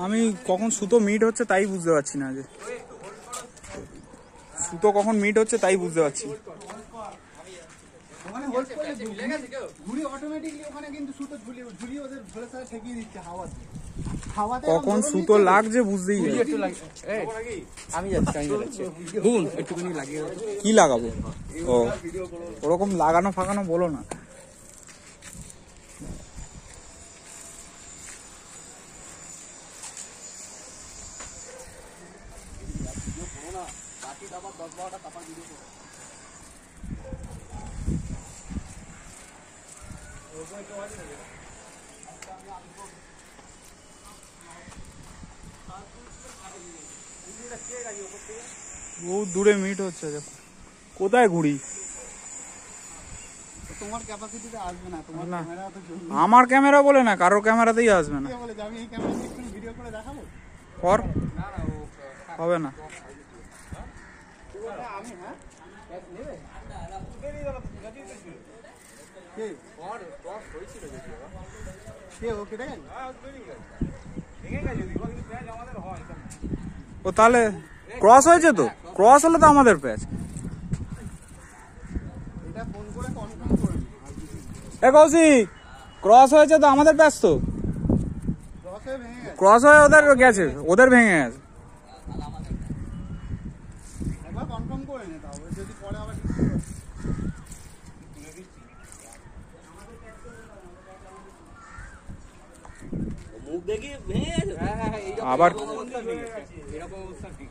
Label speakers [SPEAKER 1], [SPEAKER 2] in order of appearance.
[SPEAKER 1] আমি কখন সুতো মিট হচ্ছে তাই বুঝতে পারছি না, যে সুতো কখন মিট হচ্ছে তাই বুঝতে পারছি। কখন সুতো লাগছে বুঝতেই কি লাগাবো? ও ওরকম লাগানো ফাগানো বলো না। বহুত দূরে মিট হচ্ছে, কোথায় ঘুরি?
[SPEAKER 2] তোমার ক্যাপাসিটিতে আসবে না, তোমার ক্যামেরা তো
[SPEAKER 1] আমার ক্যামেরা বলে না, কারোর ক্যামেরাতেই আসবে না।
[SPEAKER 2] বলে আমি এই ক্যামেরা দিয়ে ভিডিও করে দেখাবো?
[SPEAKER 1] কর, হবে না।
[SPEAKER 2] আমি হ্যাঁ নেবে কে ওর ক্রস হয়েছিল যদিও কে ও কেটে গেল? হ্যাঁ ভেঙে গেল যদিও, কিন্তু প্যাচ আমাদের হয়।
[SPEAKER 1] ও তাহলে ক্রস হয়েছে তো, ক্রস হলে তো আমাদের প্যাচ।
[SPEAKER 2] এটা ফোন করে কনফার্ম করে নি।
[SPEAKER 1] এ কৌশিক, ক্রস হয়েছে তো আমাদের প্যাচ তো।
[SPEAKER 2] ক্রস হয়ে ভেঙে গেছে,
[SPEAKER 1] ক্রস হয়ে ওদের গেছে, ওদের ভেঙে গেছে।
[SPEAKER 2] একবার কনফার্ম করে নে, তাও যদি পরে আবার মুখ দেখি ভেঙে গেছে। হ্যাঁ হ্যাঁ,
[SPEAKER 1] আবার
[SPEAKER 2] এরকম অবস্থা ঠিক।